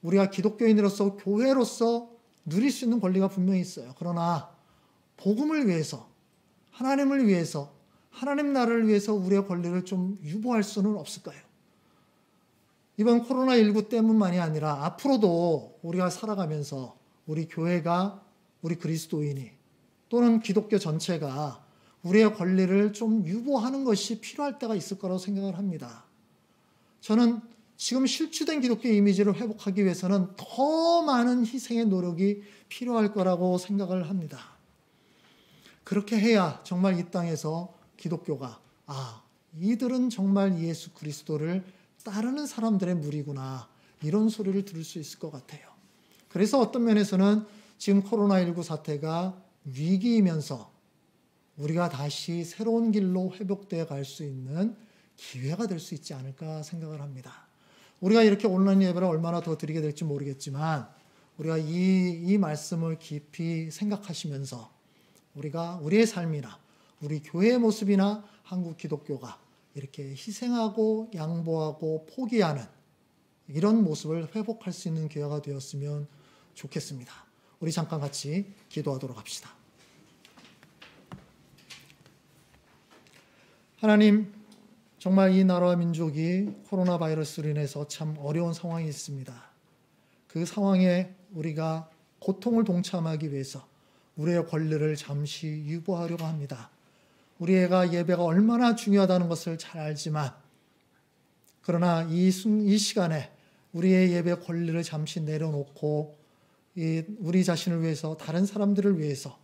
우리가 기독교인으로서 교회로서 누릴 수 있는 권리가 분명히 있어요. 그러나 복음을 위해서, 하나님을 위해서, 하나님 나라를 위해서 우리의 권리를 좀 유보할 수는 없을까요? 이번 코로나19 때문만이 아니라 앞으로도 우리가 살아가면서 우리 교회가, 우리 그리스도인이 또는 기독교 전체가 우리의 권리를 좀 유보하는 것이 필요할 때가 있을 거라고 생각을 합니다. 저는 지금 실추된 기독교 이미지를 회복하기 위해서는 더 많은 희생의 노력이 필요할 거라고 생각을 합니다. 그렇게 해야 정말 이 땅에서 기독교가 아, 이들은 정말 예수 그리스도를 따르는 사람들의 무리구나, 이런 소리를 들을 수 있을 것 같아요. 그래서 어떤 면에서는 지금 코로나19 사태가 위기이면서 우리가 다시 새로운 길로 회복되어 갈 수 있는 기회가 될 수 있지 않을까 생각을 합니다. 우리가 이렇게 온라인 예배를 얼마나 더 드리게 될지 모르겠지만 우리가 이 말씀을 깊이 생각하시면서 우리가 우리의 삶이나 우리 교회의 모습이나 한국 기독교가 이렇게 희생하고 양보하고 포기하는 이런 모습을 회복할 수 있는 기회가 되었으면 좋겠습니다. 우리 잠깐 같이 기도하도록 합시다. 하나님, 정말 이 나라와 민족이 코로나 바이러스로 인해서 참 어려운 상황이 있습니다. 그 상황에 우리가 고통을 동참하기 위해서 우리의 권리를 잠시 유보하려고 합니다. 우리가 예배가 얼마나 중요하다는 것을 잘 알지만 그러나 이 시간에 우리의 예배 권리를 잠시 내려놓고 우리 자신을 위해서, 다른 사람들을 위해서,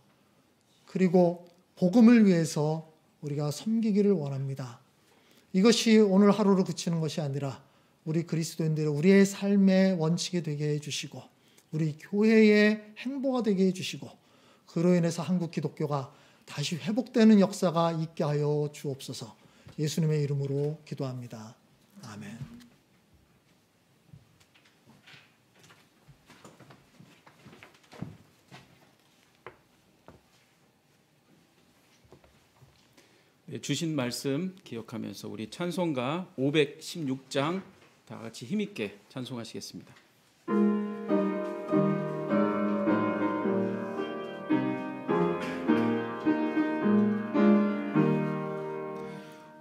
그리고 복음을 위해서 우리가 섬기기를 원합니다. 이것이 오늘 하루로 그치는 것이 아니라 우리 그리스도인들의 우리의 삶의 원칙이 되게 해주시고 우리 교회의 행보가 되게 해주시고 그로 인해서 한국 기독교가 다시 회복되는 역사가 있게 하여 주옵소서. 예수님의 이름으로 기도합니다. 아멘. 네, 주신 말씀 기억하면서 우리 찬송가 516장 다 같이 힘있게 찬송하시겠습니다.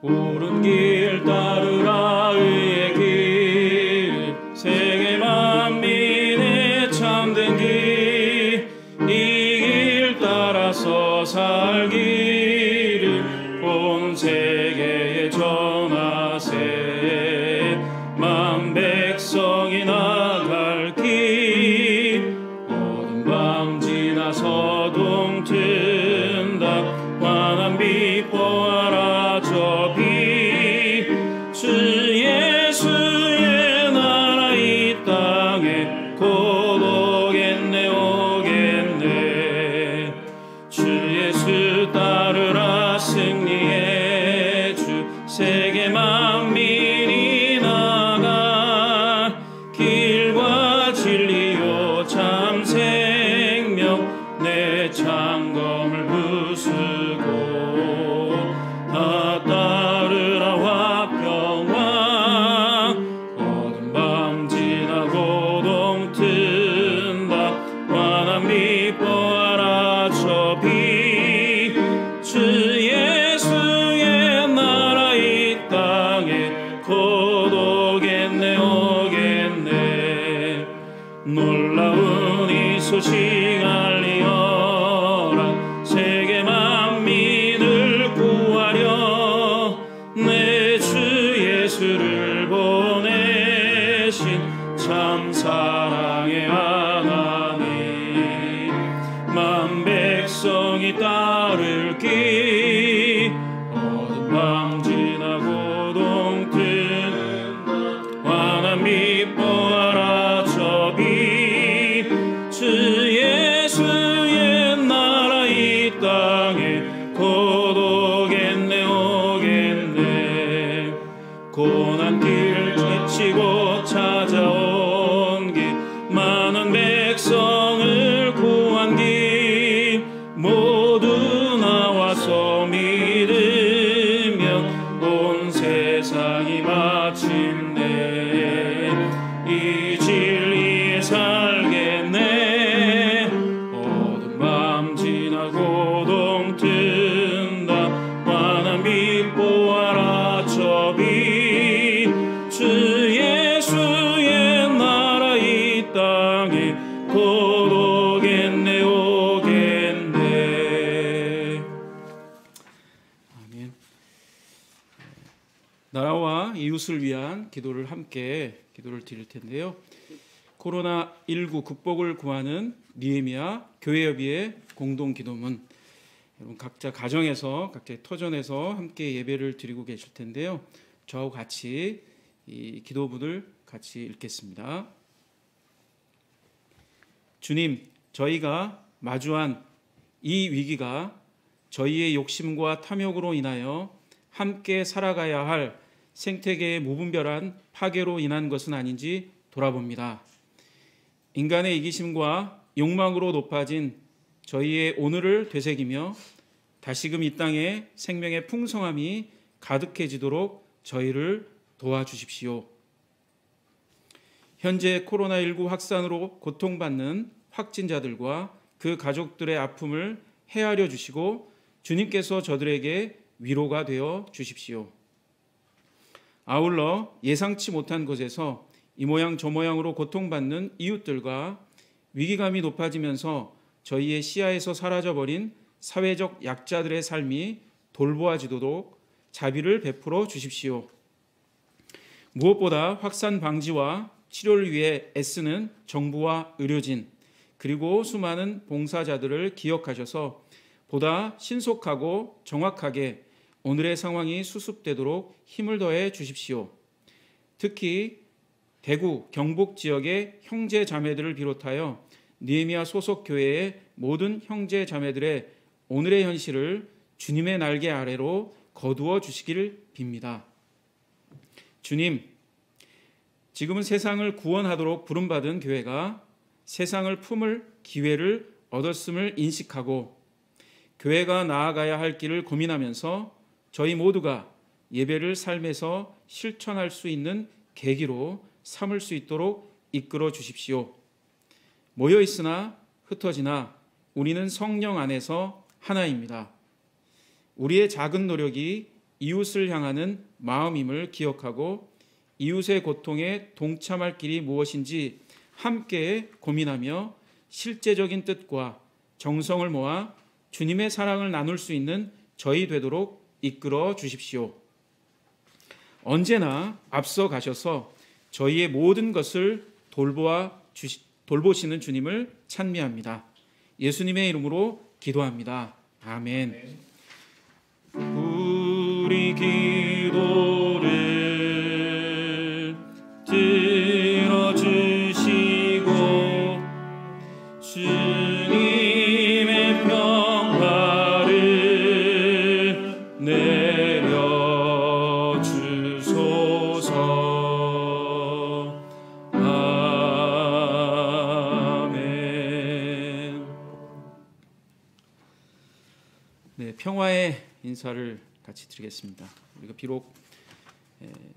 옳은 길 따르라 의의 길 세계 만민의 참된 길 이 길 따라서 살기를 온 세계에 전하세 만 백성이 나갈 길 어두운 밤 지나서 동튼다 환한 빛 보아라 저 빛 주 예수의 나라 이 땅에 곧 오겠네 오겠네 주 예수 따르라 승리의 주 세계 만민이 나가 길과 진리요 참 생명 내 창검을 부수고 다 따르라 화평화 어두운 밤 지나고 동튼다 환한 빛 보아라 저 빛 주 예수의 나라 이 땅에 곧 오겠네 오겠네 놀라운 이 소식 알리어라 세계 만민을 구하려 내 주 예수를 보내신 참 사랑의 하나님 만 백성이 따를 길 어두운 밤 지나고 동튼 환한 빛 보아라 저 빛 주 예수의 나라 이 땅에 곧 오겠네 오겠네 고난길 지치고 찾아온 길 많은 백성을 구한 길 모두 나와서 믿으면 온 세상이 마침내 이 진리에 살겠네 어두운 밤 지나고 동튼다 환한 빛 보아라 저 빛 주 예수의 나라 이 땅에 곧 오겠네 오겠네. 아멘. 나라와 이웃을 위한 기도를 함께 기도를 드릴 텐데요. 코로나19 극복을 구하는 느헤미야 교회협의회 공동 기도문 여러분 각자 가정에서 각자의 터전에서 함께 예배를 드리고 계실 텐데요. 저하고 같이 이 기도문을 같이 읽겠습니다. 주님, 저희가 마주한 이 위기가 저희의 욕심과 탐욕으로 인하여 함께 살아가야 할 생태계의 무분별한 파괴로 인한 것은 아닌지 돌아봅니다. 인간의 이기심과 욕망으로 높아진 저희의 오늘을 되새기며 다시금 이 땅에 생명의 풍성함이 가득해지도록 저희를 도와주십시오. 현재 코로나19 확산으로 고통받는 확진자들과 그 가족들의 아픔을 헤아려 주시고 주님께서 저들에게 위로가 되어 주십시오. 아울러 예상치 못한 곳에서 이 모양 저 모양으로 고통받는 이웃들과 위기감이 높아지면서 저희의 시야에서 사라져버린 사회적 약자들의 삶이 돌보아지도록 자비를 베풀어 주십시오. 무엇보다 확산 방지와 치료를 위해 애쓰는 정부와 의료진 그리고 수많은 봉사자들을 기억하셔서 보다 신속하고 정확하게 오늘의 상황이 수습되도록 힘을 더해 주십시오. 특히 대구, 경북 지역의 형제 자매들을 비롯하여 느헤미야 소속 교회의 모든 형제 자매들의 오늘의 현실을 주님의 날개 아래로 거두어 주시기를 빕니다. 주님, 지금은 세상을 구원하도록 부름받은 교회가 세상을 품을 기회를 얻었음을 인식하고 교회가 나아가야 할 길을 고민하면서 저희 모두가 예배를 삶에서 실천할 수 있는 계기로 삼을 수 있도록 이끌어 주십시오. 모여 있으나 흩어지나 우리는 성령 안에서 하나입니다. 우리의 작은 노력이 이웃을 향하는 마음임을 기억하고 이웃의 고통에 동참할 길이 무엇인지 함께 고민하며 실제적인 뜻과 정성을 모아 주님의 사랑을 나눌 수 있는 저희 되도록 이끌어 주십시오. 언제나 앞서 가셔서 저희의 모든 것을 돌보시는 주님을 찬미합니다. 예수님의 이름으로 기도합니다. 아멘. 우리 기도를 들어주시고 주님의 평화를 내려주소서. 아멘. 네, 평화의 인사를 같이 드리겠습니다. 우리가 비록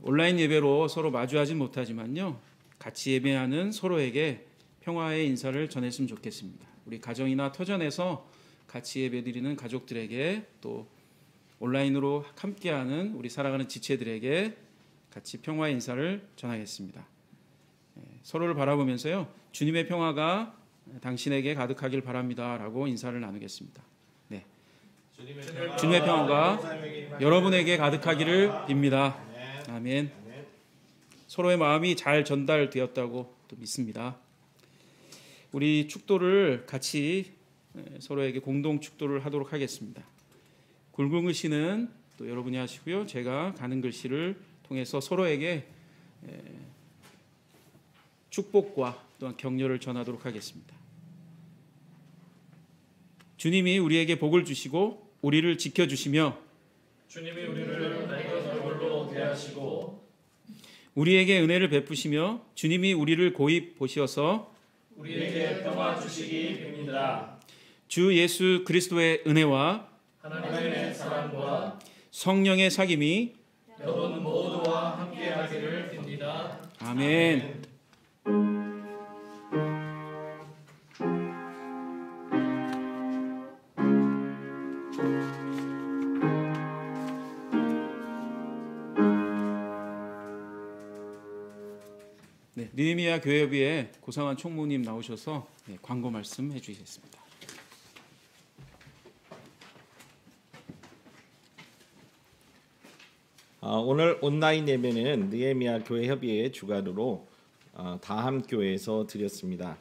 온라인 예배로 서로 마주하진 못하지만요, 같이 예배하는 서로에게 평화의 인사를 전했으면 좋겠습니다. 우리 가정이나 터전에서 같이 예배드리는 가족들에게 또 온라인으로 함께하는 우리 살아가는 지체들에게 같이 평화의 인사를 전하겠습니다. 서로를 바라보면서요, 주님의 평화가 당신에게 가득하길 바랍니다라고 인사를 나누겠습니다. 네, 주님의 평화가 여러분에게 가득하기를 빕니다. 아멘. 서로의 마음이 잘 전달되었다고 또 믿습니다. 우리 축도를 같이 서로에게 공동 축도를 하도록 하겠습니다. 굵은 글씨는 또 여러분이 하시고요, 제가 가는 글씨를 통해서 서로에게 축복과 또한 격려를 전하도록 하겠습니다. 주님이 우리에게 복을 주시고 우리를 지켜주시며 주님이 우리를 맑은 얼굴로 대하시고 우리에게 은혜를 베푸시며 주님이 우리를 고이 보시어서 우리에게 평화 주시기 빕니다. 주 예수 그리스도의 은혜와 하나님의 사랑과 성령의 사귐이 여러분 모두와 함께하기를 빕니다. 아멘. 네, 느헤미야 교회협의회 고상환 총무님 나오셔서 광고 말씀 해주시겠습니다. 오늘 온라인 예배는 느헤미야 교회협의회 주관으로 다함교회에서 드렸습니다.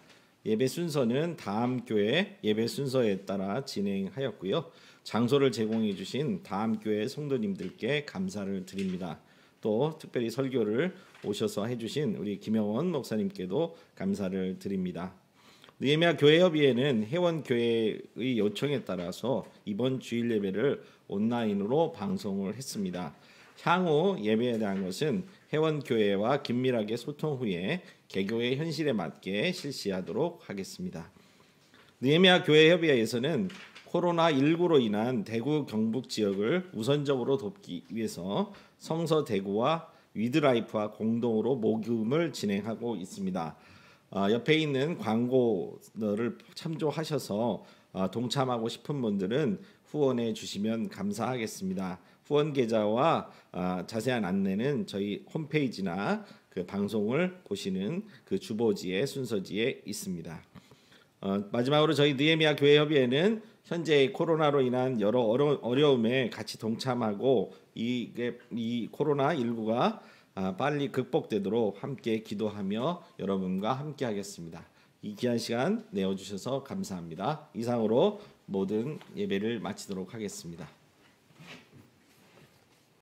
예배 순서는 다함교회 예배 순서에 따라 진행하였고요. 장소를 제공해 주신 다함교회 성도님들께 감사를 드립니다. 또 특별히 설교를 오셔서 해주신 우리 김영원 목사님께도 감사를 드립니다. 느헤미야 교회협의회는 회원교회의 요청에 따라서 이번 주일 예배를 온라인으로 방송을 했습니다. 향후 예배에 대한 것은 회원교회와 긴밀하게 소통 후에 개교의 현실에 맞게 실시하도록 하겠습니다. 느헤미야 교회협의회에서는 코로나19로 인한 대구 경북 지역을 우선적으로 돕기 위해서 성서 대구와 위드라이프와 공동으로 모금을 진행하고 있습니다. 옆에 있는 광고를 참조하셔서 동참하고 싶은 분들은 후원해 주시면 감사하겠습니다. 후원 계좌와 자세한 안내는 저희 홈페이지나 그 방송을 보시는 그 주보지에 순서지에 있습니다. 마지막으로 저희 느헤미야 교회협의회는 현재 코로나로 인한 여러 어려움에 같이 동참하고 이 코로나19가 빨리 극복되도록 함께 기도하며 여러분과 함께 하겠습니다. 이 귀한 시간 내어주셔서 감사합니다. 이상으로 모든 예배를 마치도록 하겠습니다.